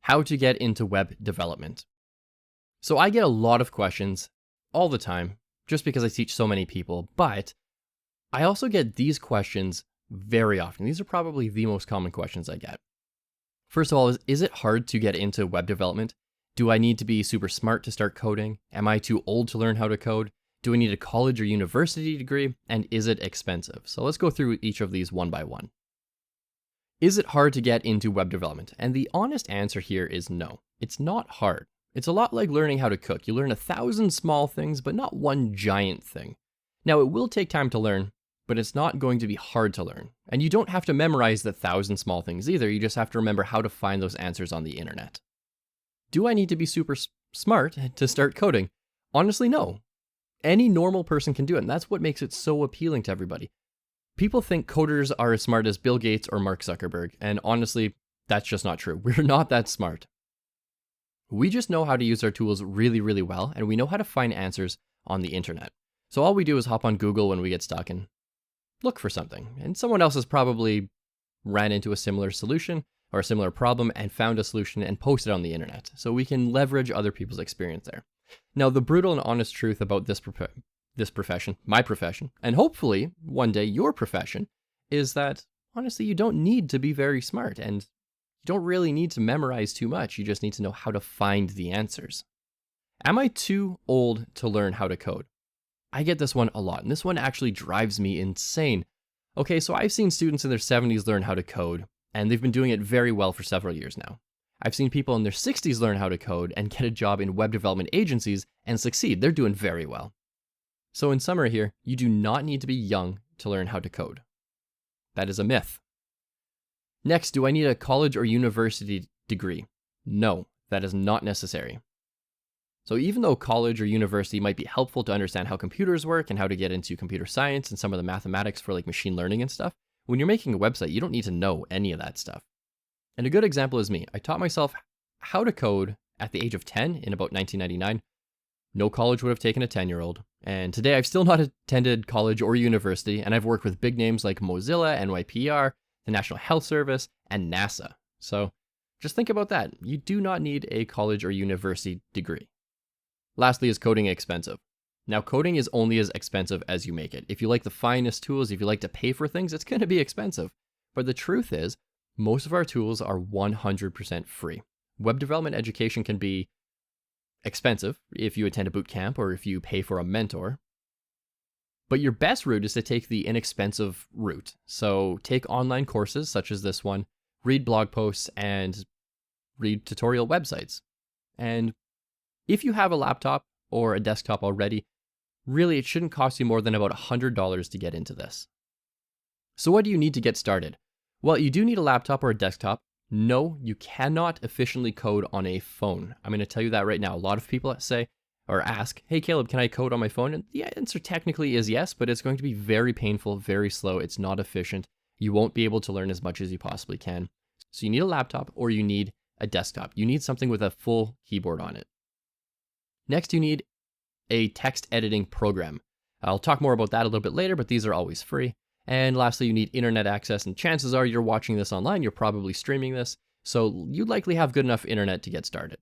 How to get into web development. So I get a lot of questions all the time just because I teach so many people, but I also get these questions very often. These are probably the most common questions I get. First of all, is it hard to get into web development? Do I need to be super smart to start coding? Am I too old to learn how to code? Do I need a college or university degree? And is it expensive? So let's go through each of these one by one. Is it hard to get into web development? And the honest answer here is no. It's not hard. It's a lot like learning how to cook. You learn 1,000 small things, but not one giant thing. Now, it will take time to learn, but it's not going to be hard to learn. And you don't have to memorize the 1,000 small things either. You just have to remember how to find those answers on the internet. Do I need to be super smart to start coding? Honestly, no. Any normal person can do it, and that's what makes it so appealing to everybody. People think coders are as smart as Bill Gates or Mark Zuckerberg, and honestly, that's just not true. We're not that smart. We just know how to use our tools really, really well, and we know how to find answers on the internet. So all we do is hop on Google when we get stuck and look for something. And someone else has probably ran into a similar solution or a similar problem and found a solution and posted on the internet. So we can leverage other people's experience there. Now, the brutal and honest truth about this profession, my profession, and hopefully one day your profession, is that honestly, you don't need to be very smart and you don't really need to memorize too much. You just need to know how to find the answers. Am I too old to learn how to code? I get this one a lot, and this one actually drives me insane. Okay, so I've seen students in their 70s learn how to code, and they've been doing it very well for several years now. I've seen people in their 60s learn how to code and get a job in web development agencies and succeed. They're doing very well. So in summary here, you do not need to be young to learn how to code. That is a myth. Next, do I need a college or university degree? No, that is not necessary. So even though college or university might be helpful to understand how computers work and how to get into computer science and some of the mathematics for like machine learning and stuff, when you're making a website, you don't need to know any of that stuff. And a good example is me. I taught myself how to code at the age of 10 in about 1999. No college would have taken a 10-year-old. And today I've still not attended college or university, and I've worked with big names like Mozilla, NYPR, the National Health Service, and NASA. So just think about that. You do not need a college or university degree. Lastly, is coding expensive? Now, coding is only as expensive as you make it. If you like the finest tools, if you like to pay for things, it's going to be expensive. But the truth is, most of our tools are 100% free. Web development education can be expensive if you attend a boot camp or if you pay for a mentor. But your best route is to take the inexpensive route. So take online courses such as this one, read blog posts, and read tutorial websites. And if you have a laptop or a desktop already, really it shouldn't cost you more than about $100 to get into this. So what do you need to get started? Well, you do need a laptop or a desktop. No, you cannot efficiently code on a phone. I'm going to tell you that right now. A lot of people say or ask, hey Caleb, can I code on my phone? And the answer technically is yes, but it's going to be very painful, very slow. It's not efficient. You won't be able to learn as much as you possibly can. So you need a laptop or you need a desktop. You need something with a full keyboard on it. Next, you need a text editing program. I'll talk more about that a little bit later, but these are always free. And lastly, you need internet access, and chances are you're watching this online, you're probably streaming this, so you likely have good enough internet to get started.